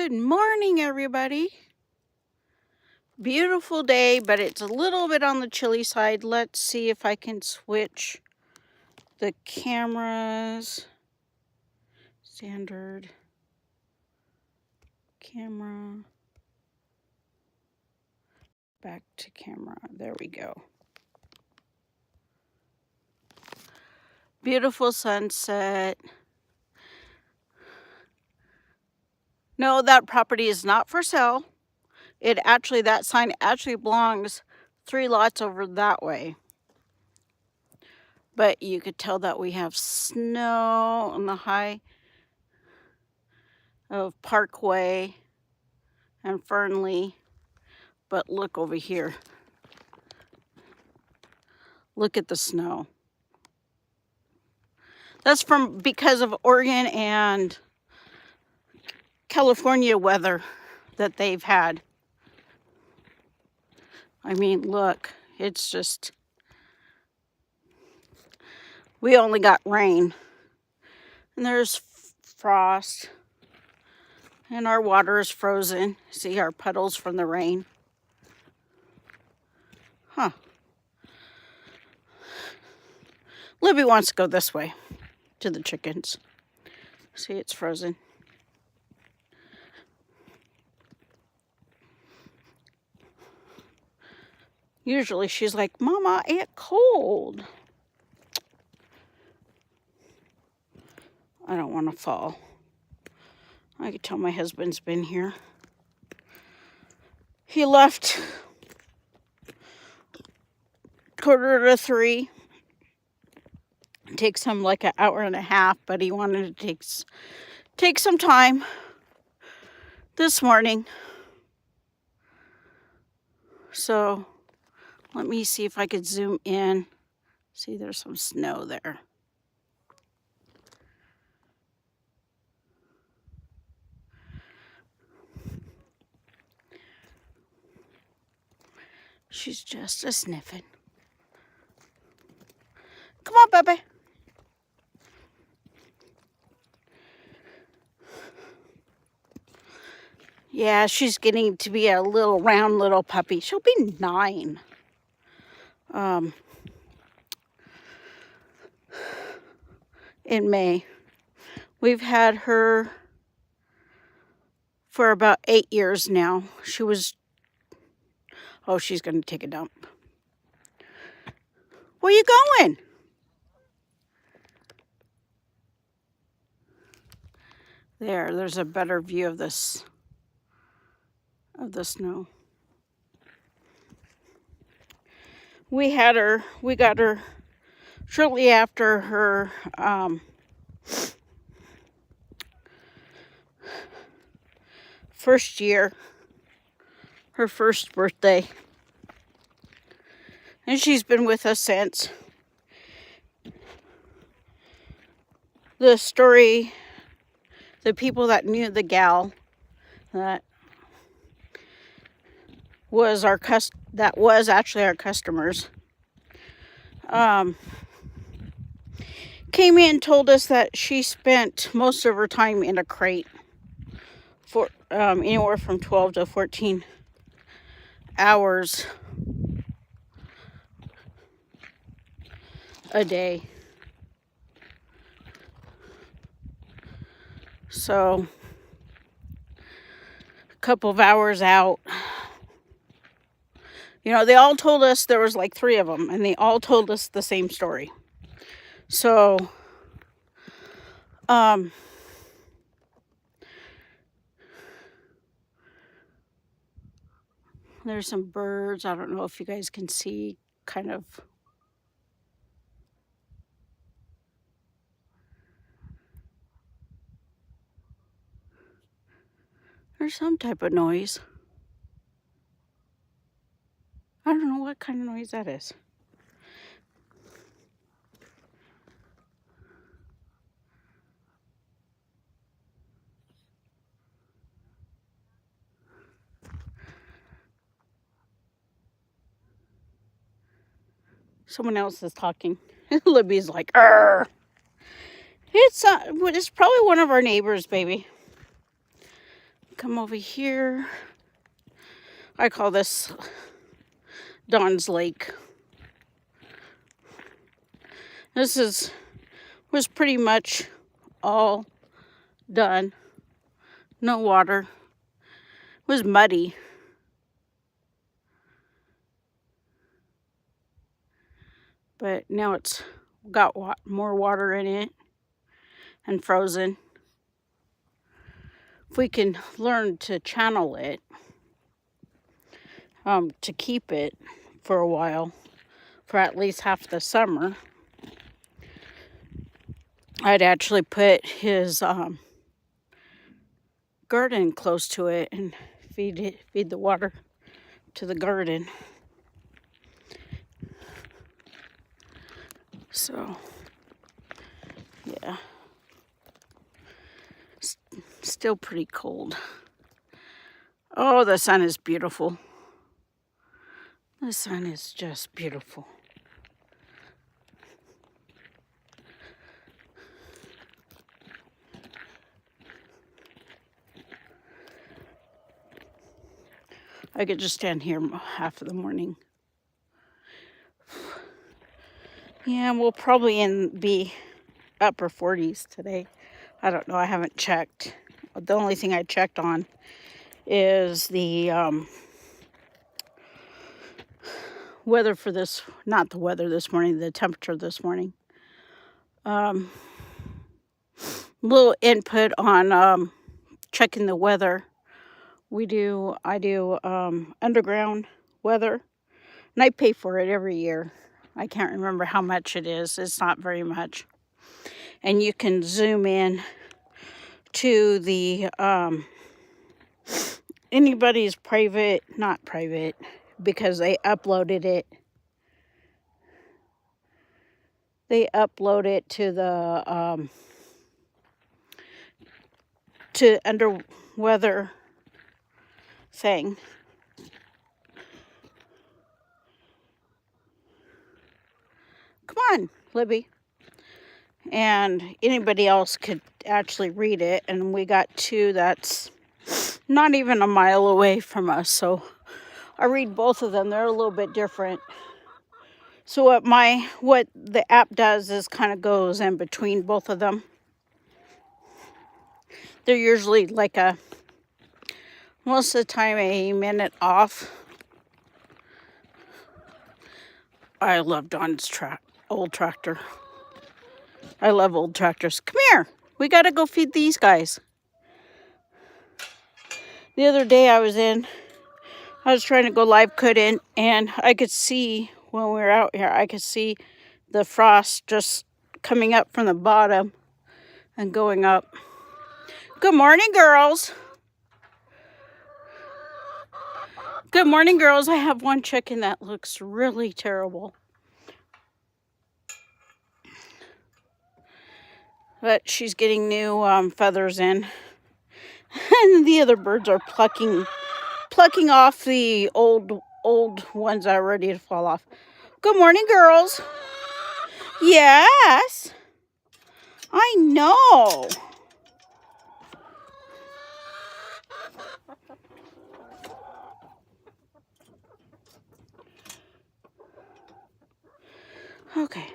Good morning, everybody. Beautiful day, but it's a little bit on the chilly side. Let's see if I can switch the cameras. Standard camera. Back to camera. There we go. Beautiful sunset. No, that property is not for sale. That sign actually belongs 3 lots over that way. But you could tell that we have snow on the high of Parkway and Fernley. But look over here. Look at the snow. That's because of Oregon and California weather that they've had. I mean, look, it's just, we only got rain. And there's frost. And our water is frozen. See our puddles from the rain. Huh. Libby wants to go this way to the chickens. See, it's frozen. Usually she's like, Mama, it's cold. I don't want to fall. I can tell my husband's been here. He left 2:45. It takes him like an hour and a half, but he wanted to take some time this morning. So let me see if I could zoom in. See, there's some snow there. She's just a sniffing. Come on, baby. Yeah, she's getting to be a little round little puppy. She'll be 9. In May. We've had her for about 8 years now. She's going to take a dump. Where you going? There's a better view of the snow. We got her shortly after her first year, her first birthday. And she's been with us since. The story, the people that knew the gal that was actually our customers, came in and told us that she spent most of her time in a crate for anywhere from 12 to 14 hours a day. So a couple of hours out. You know, they all told us, there was like 3 of them, and they all told us the same story. So, there's some birds. I don't know if you guys can see, kind of. There's some type of noise. I don't know what kind of noise that is. Someone else is talking. Libby's like, "Arr." It's probably one of our neighbors, baby. Come over here. I call this Dawn's Lake. This was pretty much all done. No water. It was muddy. But now it's got more water in it and frozen. If we can learn to channel it, to keep it for a while, for at least half the summer, I'd actually put his garden close to it and feed the water to the garden. So, yeah, still pretty cold. Oh, the sun is beautiful. The sun is just beautiful. I could just stand here half of the morning. Yeah, we'll probably be upper 40s today. I don't know. I haven't checked. The only thing I checked on is the weather for this, not the weather this morning, the temperature this morning. Little input on checking the weather. I do underground weather, and I pay for it every year. I can't remember how much it is. It's not very much. And you can zoom in to the anybody's not private, because they uploaded it. They upload it to the to under weather thing. Come on, Libby. And anybody else could actually read it. And we got two that's not even a mile away from us. So I read both of them. They're a little bit different. So what the app does is kind of goes in between both of them. They're usually like most of the time a minute off. I love Dawn's old tractor. I love old tractors. Come here. We got to go feed these guys. The other day I was trying to go live, couldn't, and I could see when we were out here, I could see the frost just coming up from the bottom and going up. Good morning, girls. Good morning, girls. I have one chicken that looks really terrible. But she's getting new feathers in. And the other birds are plucking off the old ones that are ready to fall off. Good morning, girls. Yes. I know. Okay.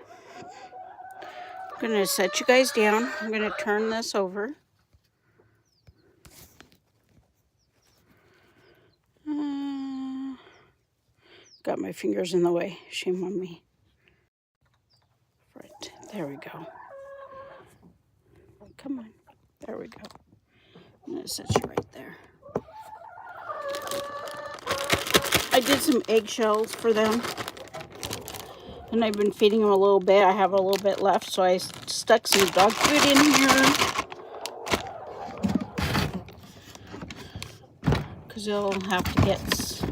I'm going to set you guys down. I'm going to turn this over. Got my fingers in the way. Shame on me. Right. There we go. Come on. There we go. I'm going to set you right there. I did some eggshells for them. And I've been feeding them a little bit. I have a little bit left, so I stuck some dog food in here. Because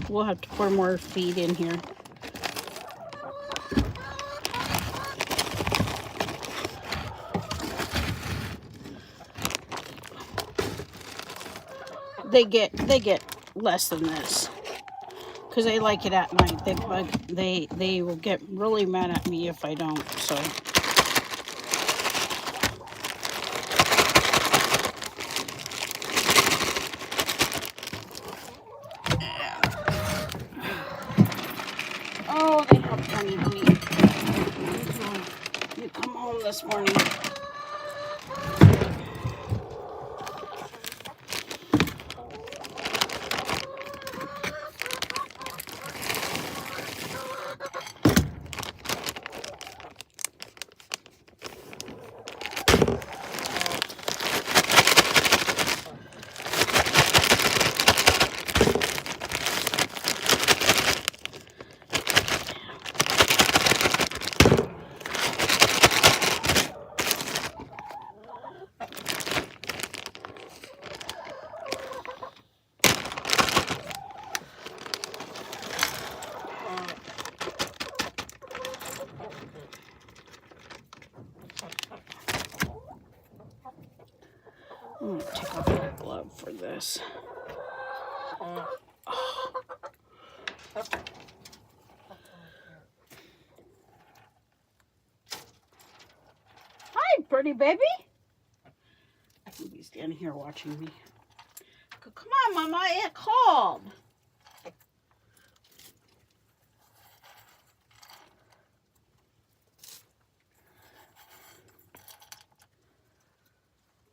we'll have to pour more feed in here. They get less than this. Because they like it at night. They will get really mad at me if I don't. So this morning. I'm going to take off my glove for this. Hi, pretty baby. I think he's standing here watching me. Come on, Mama, it called.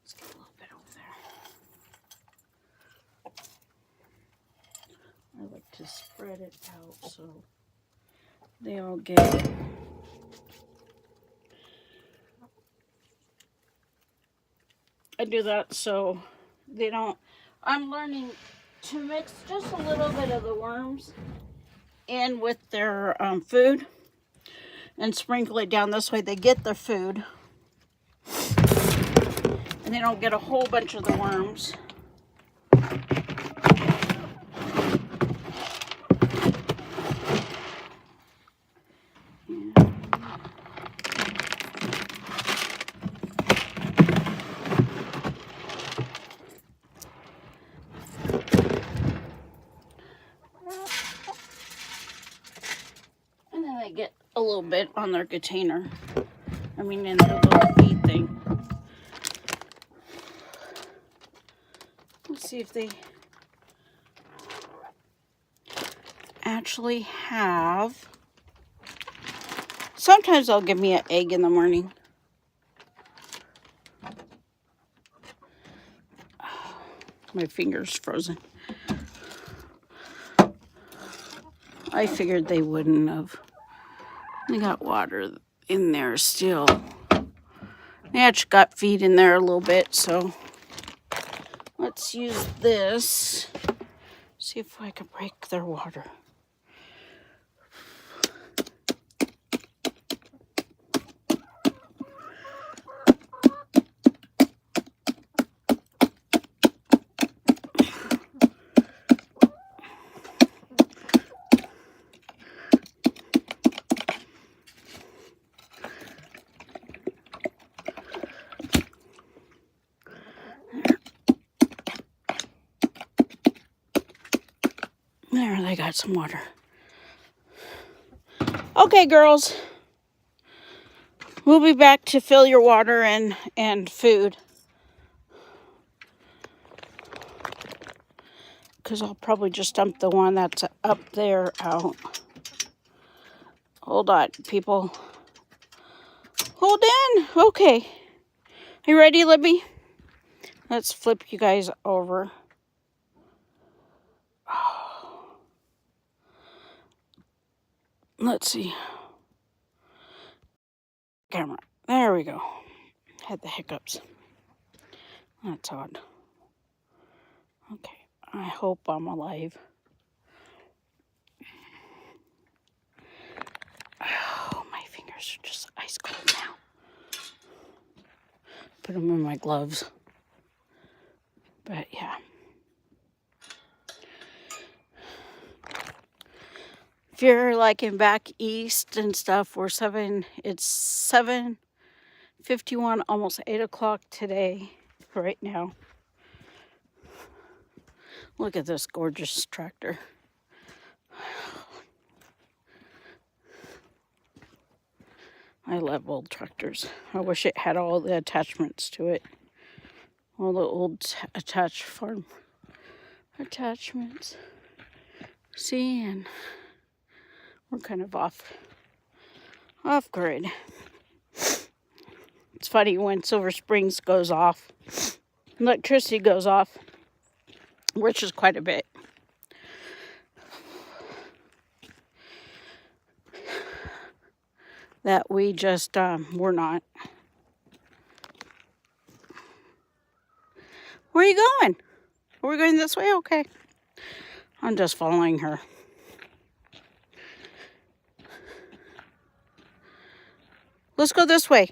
Let's get a little bit over there. I like to spread it out so they all get it. I do that so they don't. I'm learning to mix just a little bit of the worms in with their food and sprinkle it down this way. They get their food and they don't get a whole bunch of the worms. And then they get a little bit on their container. I mean, in their little feed thing. Let's see if they actually have. Sometimes they'll give me an egg in the morning. My finger's frozen. I figured they wouldn't have. They got water in there still. They actually got feed in there a little bit, so let's use this. See if I can break their water. There, they got some water. Okay, girls. We'll be back to fill your water and food. Because I'll probably just dump the one that's up there out. Hold on, people. Hold in. Okay. You ready, Libby? Let's flip you guys over. Let's see. Camera. There we go. Had the hiccups. That's odd. Okay. I hope I'm alive. Oh, my fingers are just ice cold now. Put them in my gloves. But yeah. If you're like in back east and stuff, it's 7:51, almost 8 o'clock today, right now. Look at this gorgeous tractor. I love old tractors. I wish it had all the attachments to it. All the old attached farm attachments. See, and we're kind of off grid. It's funny when Silver Springs goes off, electricity goes off, which is quite a bit. That we just, we're not. Where are you going? Are we going this way? Okay. I'm just following her. Let's go this way.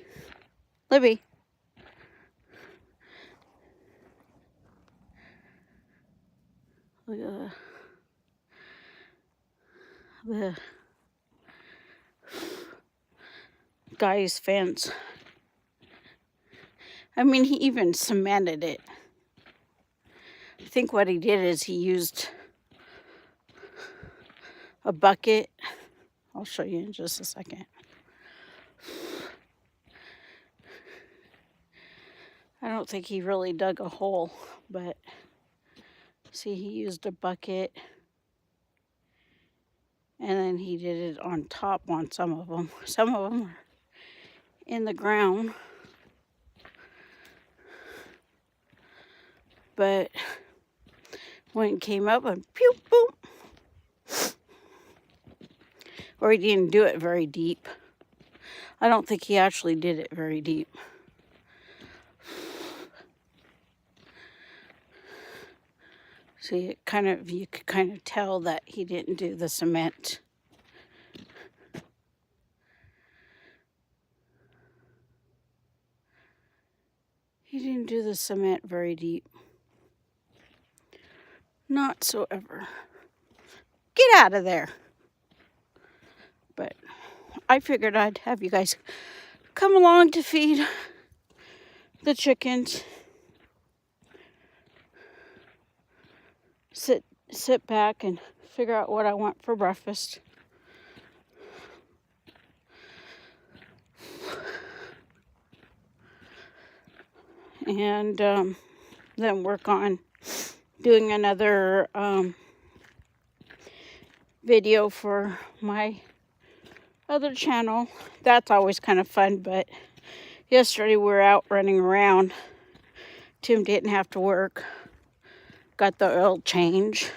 Libby. Look at the guy's fence. I mean, he even cemented it. I think what he did is he used a bucket. I'll show you in just a second. I don't think he really dug a hole, but see, he used a bucket and then he did it on top on some of them. Some of them are in the ground, but when it came up and pew, boom. Or he didn't do it very deep. I don't think he actually did it very deep. See, you could kind of tell that he didn't do the cement. He didn't do the cement very deep. Not so ever. Get out of there. But I figured I'd have you guys come along to feed the chickens. Sit back and figure out what I want for breakfast. And then work on doing another video for my other channel. That's always kind of fun, but yesterday we were out running around. Tim didn't have to work. Got the oil change.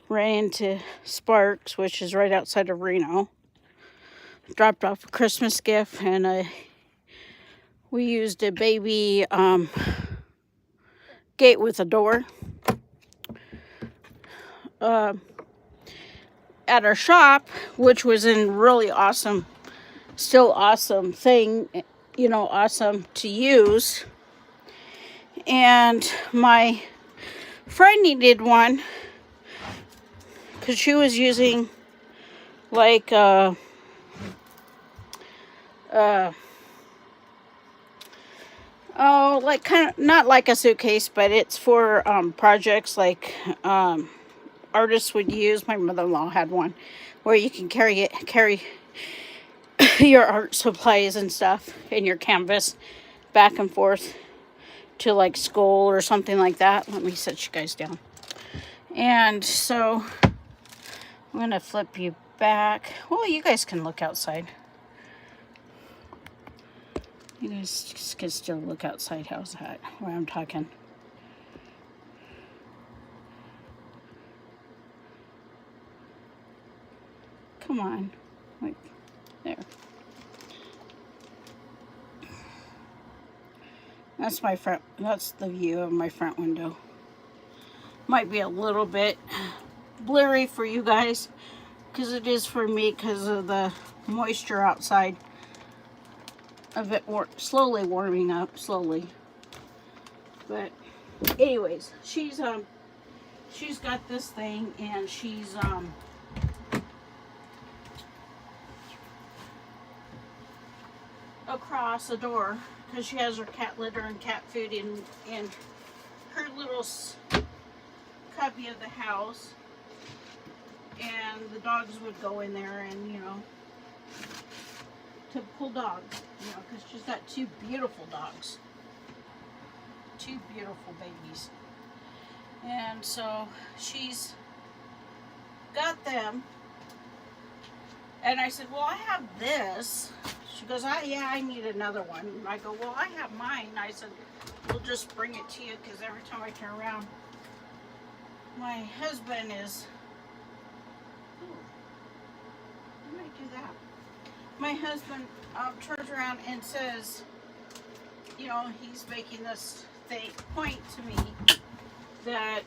Ran into Sparks, which is right outside of Reno. Dropped off a Christmas gift, and we used a baby gate with a door. At our shop, which was in really awesome, still awesome thing, awesome to use. And my friend needed one because she was using like kind of not like a suitcase, but it's for projects like artists would use. My mother-in-law had one where you can carry your art supplies and stuff and your canvas back and forth to like school or something like that. Let me set you guys down. And so I'm gonna flip you back. Well, you guys can look outside. You guys can still look outside. How's that? Where I'm talking. Come on. Like, there. That's my front. That's the view of my front window. Might be a little bit blurry for you guys, because it is for me because of the moisture outside of it slowly warming up, slowly. But anyways, she's got this thing, and she's across the door because she has her cat litter and cat food in her little cubby of the house, and the dogs would go in there and to pull dogs, because she's got two beautiful dogs, two beautiful babies, and so she's got them, And I said, well, I have this. She goes, yeah, I need another one. And I go, well, I have mine. And I said, we'll just bring it to you because every time I turn around, my husband is, ooh, I might do that. My husband turns around and says, you know, he's making this point to me that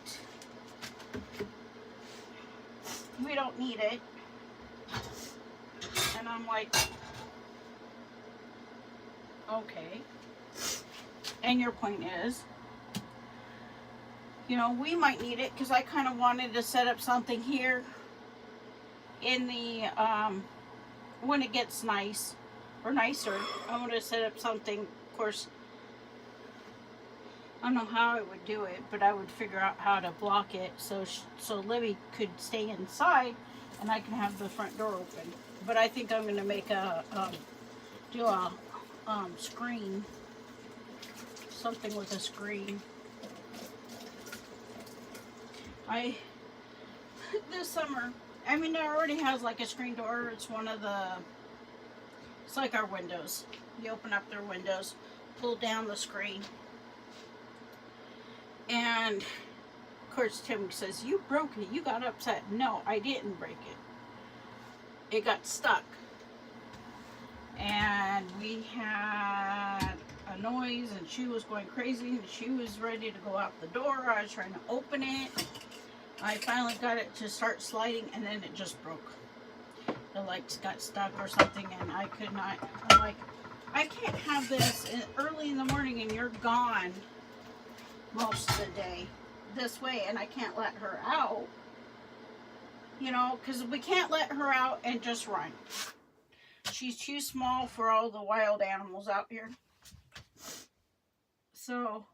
we don't need it. And I'm like, okay. And your point is, you know, we might need it because I kind of wanted to set up something here in the, when it gets nice or nicer, I want to set up something. Of course, I don't know how I would do it, but I would figure out how to block it so Libby could stay inside and I can have the front door open. But I think I'm going to make do a screen, something with a screen. This summer, I mean, it already has like a screen door. It's one of the, it's like our windows. You open up their windows, pull down the screen. And of course, Tim says, you broke it. You got upset. No, I didn't break it. It got stuck. And we had a noise and she was going crazy and she was ready to go out the door. I was trying to open it. I finally got it to start sliding and then it just broke. The lights got stuck or something and I could not. I'm like, I can't have this early in the morning and you're gone most of the day this way, and I can't let her out, you know, because we can't let her out and just run. She's too small for all the wild animals out here. So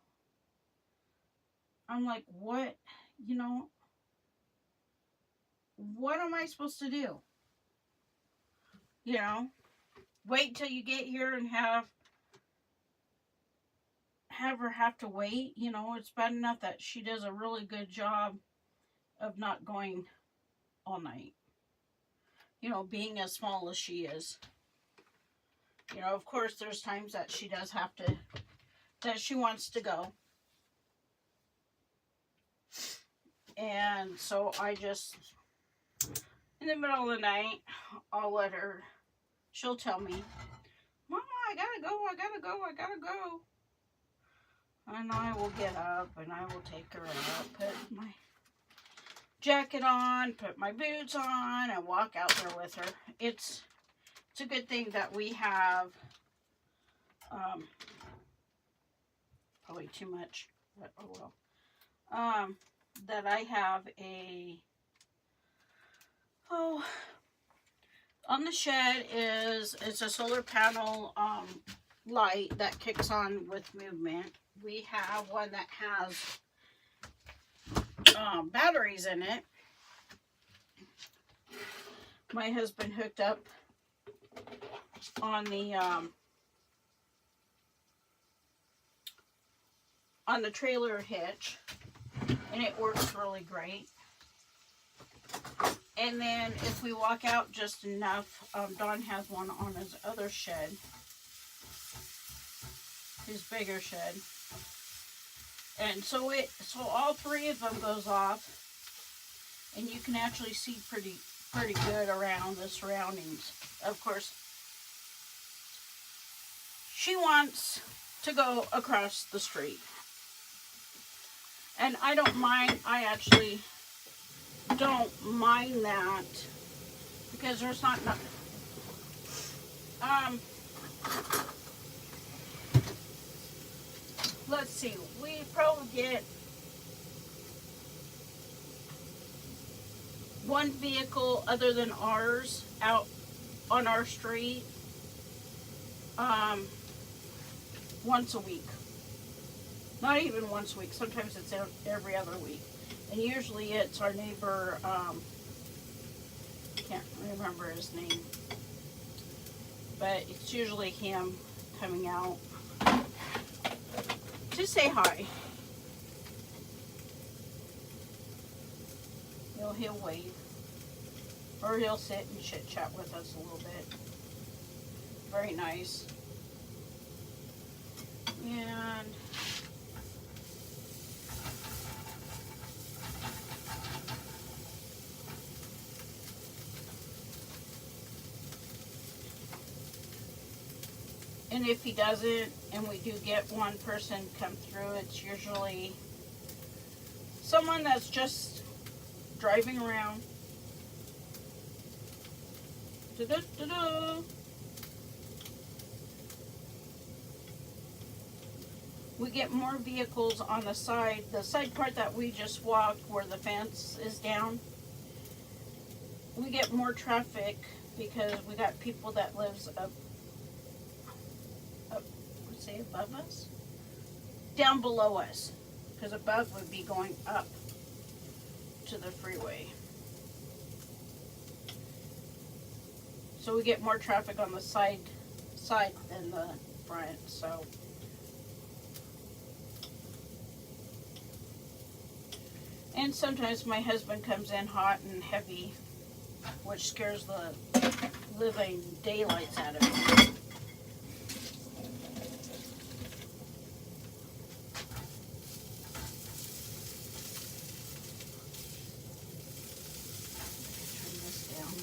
I'm like, what, you know, what am I supposed to do? You know, wait till you get here and have her have to wait. You know, it's bad enough that she does a really good job of not going all night, you know, being as small as she is. You know, of course there's times that she does have to, that she wants to go, and so I just, in the middle of the night, I'll let her, she'll tell me, Mama, I gotta go. And I will get up and I will take her up, put my jacket on, put my boots on, and walk out there with her. It's a good thing that we have, probably too much, but oh well, that I have on the shed it's a solar panel, light that kicks on with movement. We have one that has batteries in it. My husband hooked up on the trailer hitch, and it works really great. And then if we walk out just enough, Don has one on his other shed, his bigger shed. And so all three of them goes off, and you can actually see pretty good around the surroundings. Of course, she wants to go across the street, and I don't mind. I actually don't mind that because there's not enough. Let's see, we probably get one vehicle other than ours out on our street once a week. Not even once a week, sometimes it's every other week. And usually it's our neighbor, can't remember his name, but it's usually him coming out to say hi. He'll wave. Or he'll sit and chit chat with us a little bit. Very nice. And if he doesn't, and we do get one person come through, it's usually someone that's just driving around. Da-da-da-da. We get more vehicles on the side part that we just walked where the fence is down. We get more traffic because we got people that lives up, let's say above us, down below us, because above would be going up to the freeway. So we get more traffic on the side than the front. So and sometimes my husband comes in hot and heavy, which scares the living daylights out of me. Turn this down.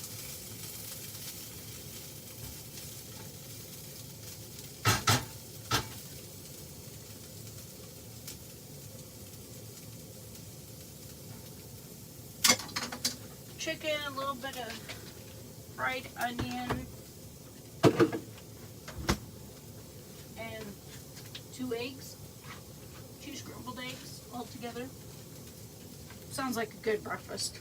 Chicken, a little bit of fried onion, and 2 eggs, 2 scrambled eggs all together. Sounds like a good breakfast.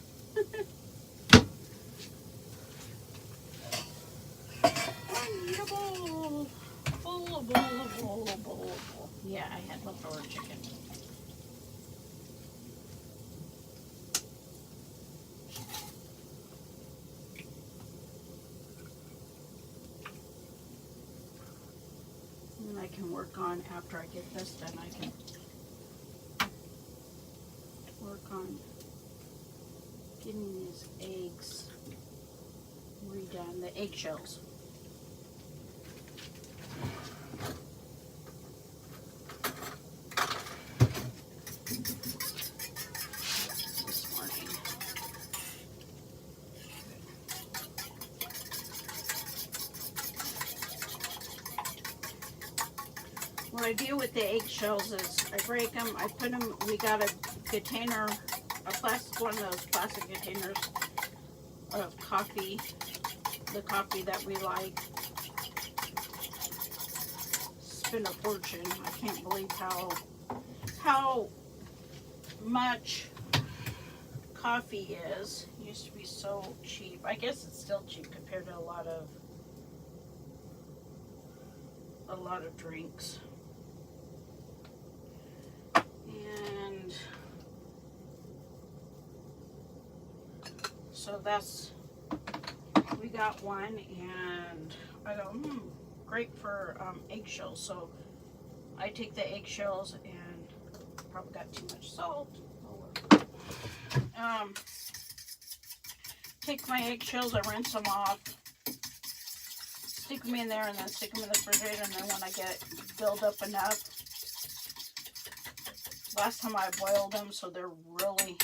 I need a bowl. A bowl. Yeah, I had leftover chicken. And I can work on, after I get this done, I can work on getting these eggs redone, the eggshells. This morning. What I do with the eggshells is I break them, I put them, we got a container, one of those plastic containers of coffee, the coffee that we like. Spend a fortune. I can't believe how much coffee is. It used to be so cheap. I guess it's still cheap compared to a lot of drinks. And so we got one, and I go, great for eggshells. So I take the eggshells, and probably got too much salt. Take my eggshells, I rinse them off, stick them in there, and then stick them in the refrigerator. And then when I get build up enough, last time I boiled them, so they're really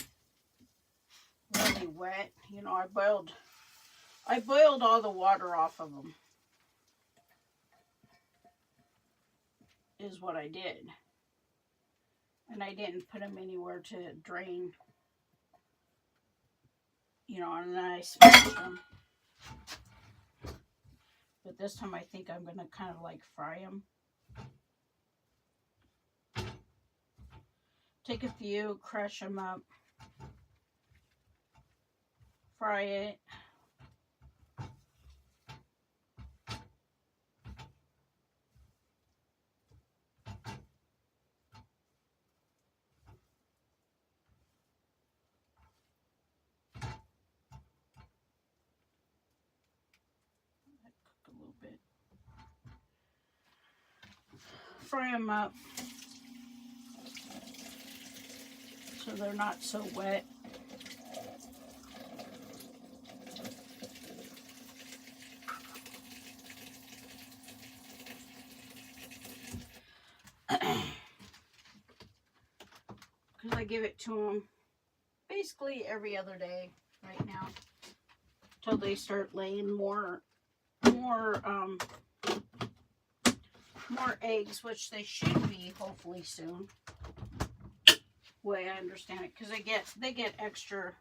wet. You know, I boiled all the water off of them, is what I did. And I didn't put them anywhere to drain, you know, and then I smashed them. But this time I think I'm going to kind of like fry them. Take a few, crush them up, fry it. Cook a little bit. Fry them up so they're not so wet. I give it to them basically every other day right now, till they start laying more eggs, which they should be hopefully soon. Way I understand it, because they get extra.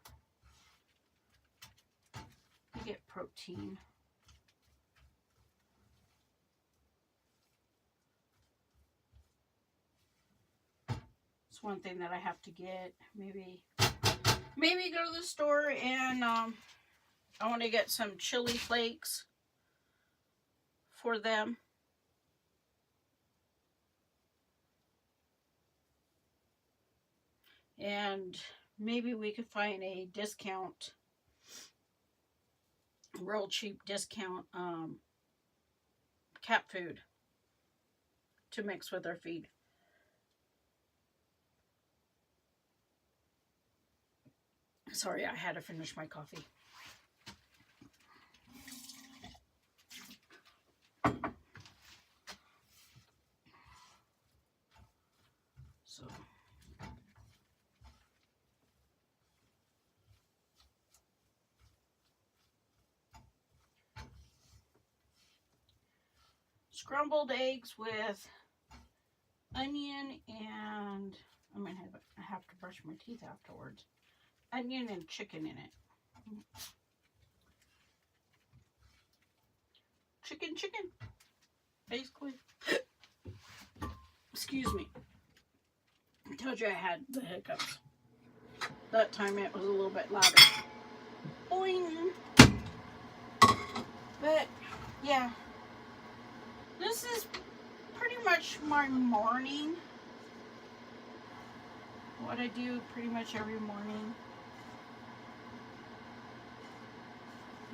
They get protein. It's one thing that I have to get. Maybe go to the store and I want to get some chili flakes for them. And maybe we could find a discount, real cheap discount cat food to mix with our feed. Sorry, I had to finish my coffee. So scrambled eggs with onion and I have to brush my teeth afterwards. Onion and chicken in it. Chicken, basically. Excuse me. I told you I had the hiccups. That time it was a little bit louder. Boing. But, yeah. This is pretty much my morning. What I do pretty much every morning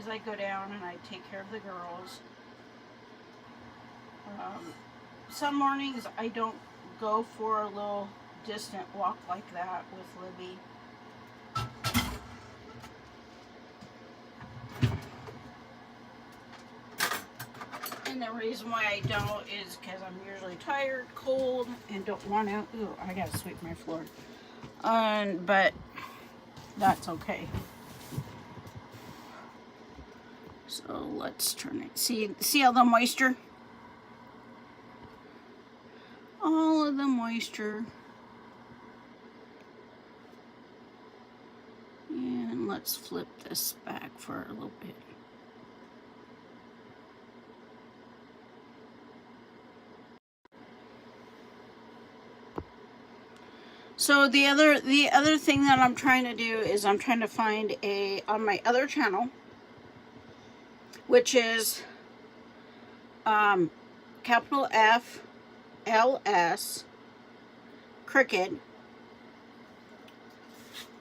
is I go down and I take care of the girls. Some mornings I don't go for a little distant walk like that with Libby. And the reason why I don't is because I'm usually tired, cold, and don't want to. Ooh, I gotta sweep my floor. But that's okay. So let's turn it. See all the moisture? All of the moisture. And let's flip this back for a little bit. So the other thing that I'm trying to do is I'm trying to find on my other channel, which is capital F LS Cricket,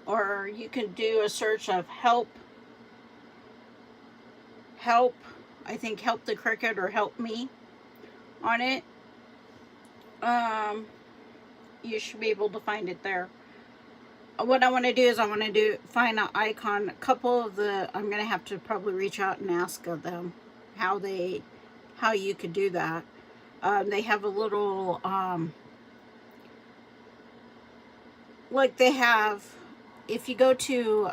or you can do a search of help, I think help the cricket or help me on it. You should be able to find it there. What I want to do is find an icon. A couple of I'm going to have to probably reach out and ask of them how you could do that. They have a little, like they have, if you go to,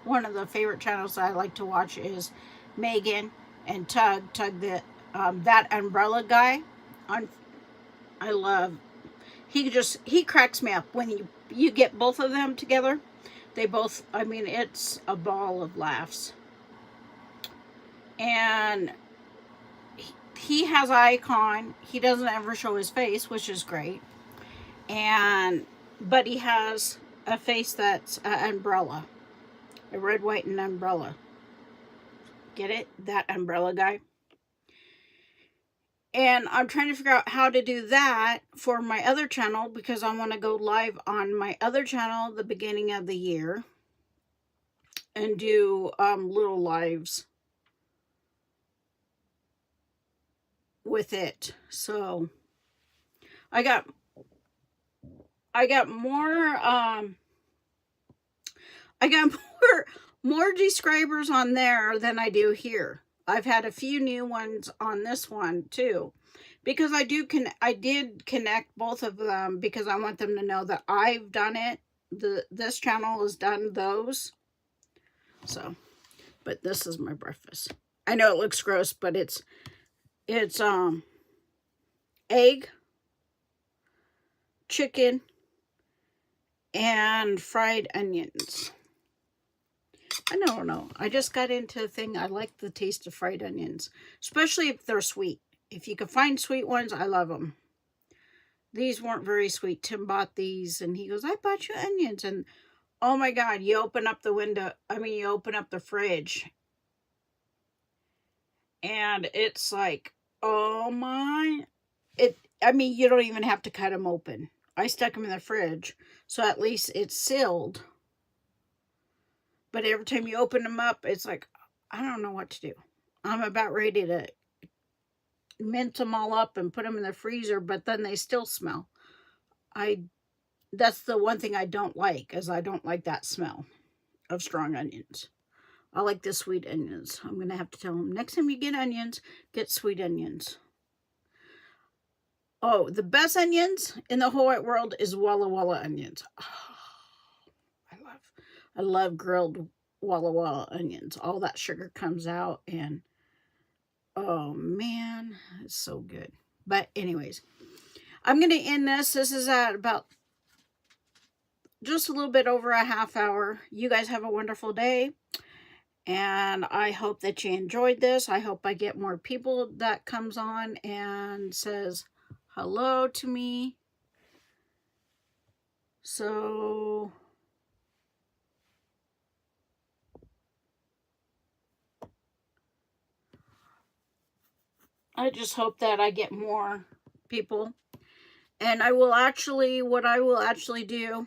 one of the favorite channels that I like to watch is Megan and Tug, that umbrella guy. I love, he cracks me up when you get both of them together. They both, I mean, it's a ball of laughs. And he has an icon. He doesn't ever show his face, which is great. But he has a face that's an umbrella. A red, white, and umbrella. Get it? That umbrella guy. And I'm trying to figure out how to do that for my other channel, because I want to go live on my other channel the beginning of the year and do little lives with it. So I got more subscribers on there than I do here. I've had a few new ones on this one too, because I did connect both of them because I want them to know that I've done it. This channel has done those. So, but this is my breakfast. I know it looks gross, but it's egg, chicken, and fried onions. I don't know. I just got into the thing. I like the taste of fried onions, especially if they're sweet. If you can find sweet ones, I love them. These weren't very sweet. Tim bought these, and he goes, I bought you onions. And, oh, my God, you open up the window. I mean, you open up the fridge. And it's like, oh, my. I mean, you don't even have to cut them open. I stuck them in the fridge, so at least it's sealed. But every time you open them up, it's like, I don't know what to do. I'm about ready to mint them all up and put them in the freezer, but then they still smell. That's the one thing I don't like, is I don't like that smell of strong onions. I like the sweet onions. I'm going to have to tell them, next time you get onions, get sweet onions. Oh, the best onions in the whole wide world is Walla Walla onions. Oh, I love grilled Walla Walla onions. All that sugar comes out, and oh man, it's so good. But anyways, I'm going to end this. This is at about just a little bit over a half hour. You guys have a wonderful day. And I hope that you enjoyed this. I hope I get more people that comes on and says hello to me. So I just hope that I get more people. And I will actually, what I will actually do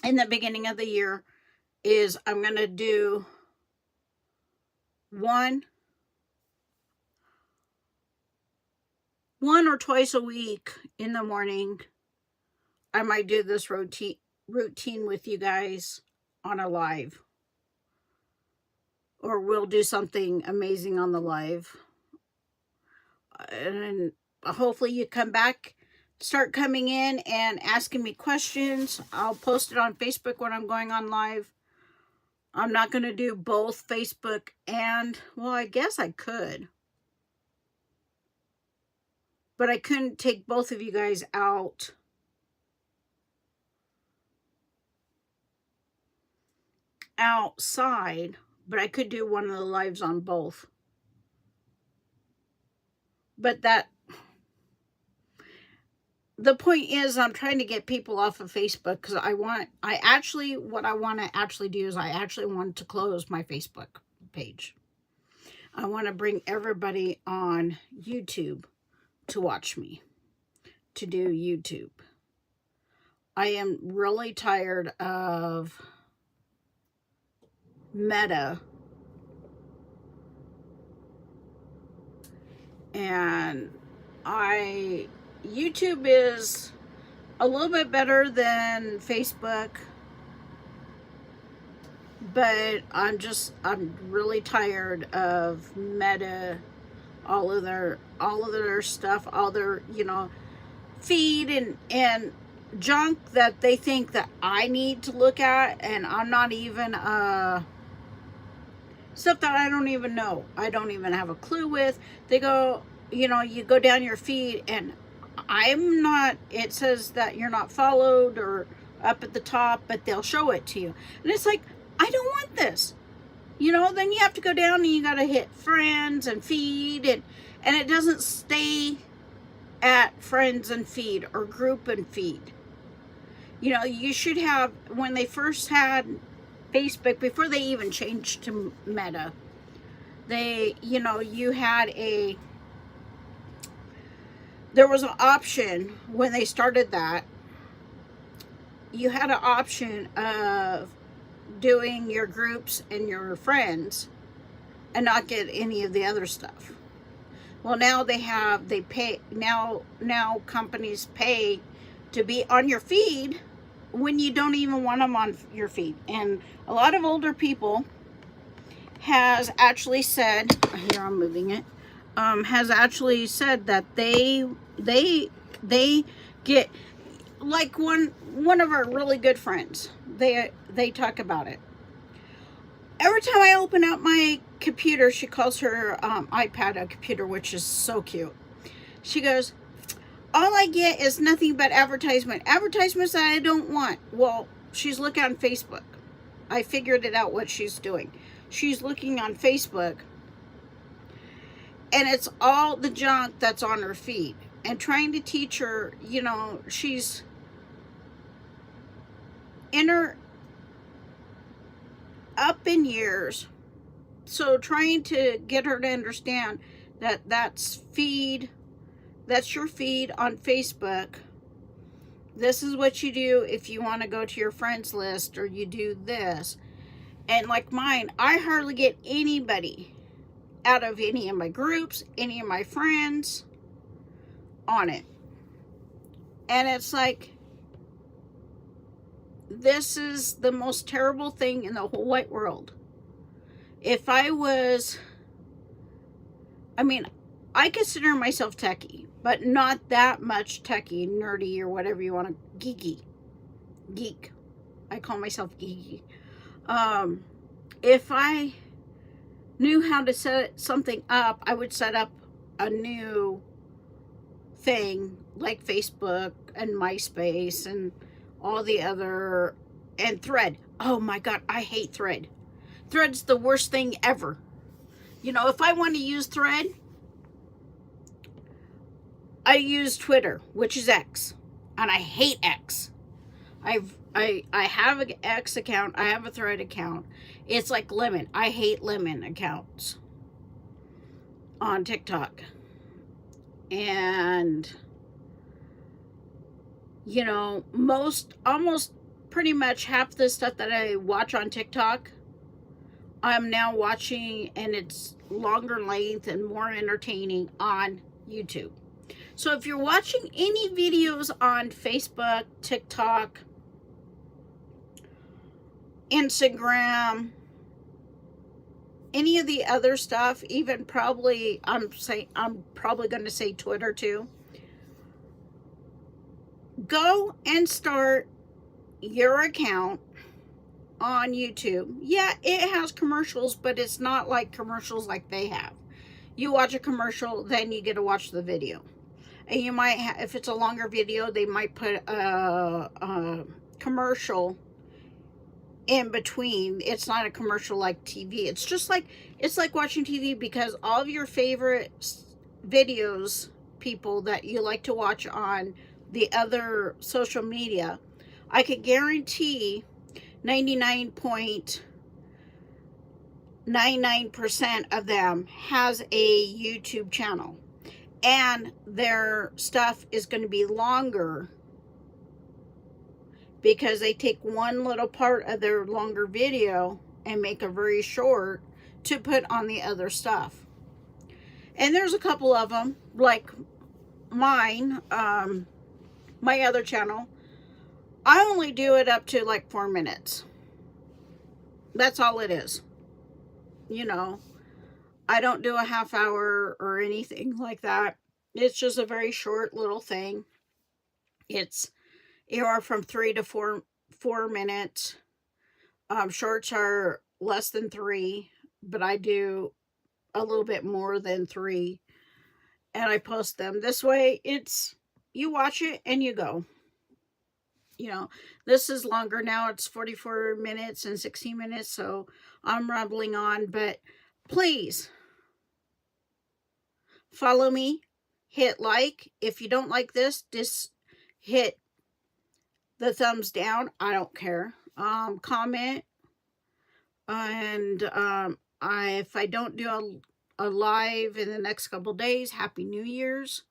in the beginning of the year is I'm going to do one or twice a week in the morning. I might do this routine with you guys on a live. Or we'll do something amazing on the live. And hopefully you come back, start coming in and asking me questions. I'll post it on Facebook when I'm going on live. I'm not going to do both Facebook and, well, I guess I could. But I couldn't take both of you guys out. Outside, but I could do one of the lives on both. But the point is, I'm trying to get people off of Facebook because what I want to actually do is I actually want to close my Facebook page. I want to bring everybody on YouTube to watch me, to do YouTube. I am really tired of Meta and YouTube is a little bit better than Facebook, but I'm really tired of Meta, all of their stuff, all their, feed and junk that they think that I need to look at, and I'm not even stuff that I don't even know. I don't even have a clue with. They go, you go down your feed and I'm not, it says that you're not followed or up at the top, but they'll show it to you. And it's like, I don't want this. Then you have to go down and you got to hit friends and feed, and it doesn't stay at friends and feed or group and feed. You should have, when they first had Facebook, before they even changed to Meta, you had there was an option when they started that. You had an option of doing your groups and your friends and not get any of the other stuff. Well, now they pay, now companies pay to be on your feed when you don't even want them on your feed. And a lot of older people has actually said, here I'm moving it, has actually said that they get, like, one of our really good friends, they talk about it. Every time I open up my computer, she calls her iPad a computer, which is so cute. She goes, all I get is nothing but advertisements that I don't want. Well, she's looking on Facebook. I figured it out what she's doing. She's looking on Facebook, and it's all the junk that's on her feed. And trying to teach her, she's in her up in years. So trying to get her to understand that that's your feed on Facebook. This is what you do if you want to go to your friends list, or you do this. And like mine, I hardly get anybody out of any of my groups, any of my friends on it. And it's like, this is the most terrible thing in the whole wide world. If I consider myself techie, but not that much techie, nerdy, or whatever you want to, geek. I call myself geeky. If I knew how to set something up, I would set up a new thing like Facebook and MySpace and all the other, and Thread. Oh my God, I hate Thread. Thread's the worst thing ever. If I want to use Thread, I use Twitter, which is X, and I hate X. I have an X account. I have a Thread account. It's like Lemon. I hate Lemon accounts on TikTok. And almost pretty much half the stuff that I watch on TikTok, I'm now watching, and it's longer length and more entertaining on YouTube. So if you're watching any videos on Facebook, TikTok, Instagram, any of the other stuff, even probably, I'm probably going to say Twitter too, go and start your account on YouTube. Yeah, it has commercials, but it's not like commercials like they have. You watch a commercial, then you get to watch the video. And you might if it's a longer video, they might put a commercial in between. It's not a commercial like TV. It's like watching TV, because all of your favorite videos, people that you like to watch on the other social media, I could guarantee 99.99% of them has a YouTube channel, and their stuff is going to be longer because they take one little part of their longer video and make a very short to put on the other stuff. And there's a couple of them, like mine, my other channel. I only do it up to like 4 minutes. That's all it is. I don't do a half hour or anything like that. It's just a very short little thing. It's anywhere from 3 to 4 minutes. Shorts are less than 3, but I do a little bit more than 3, and I post them. This way, it's, you watch it and you go. This is longer now. It's 44 minutes and 16 minutes, so I'm rambling on, but please follow me. Hit like. If you don't like this, just hit the thumbs down. I don't care. Comment. And if I don't do a live in the next couple days, Happy New Year's.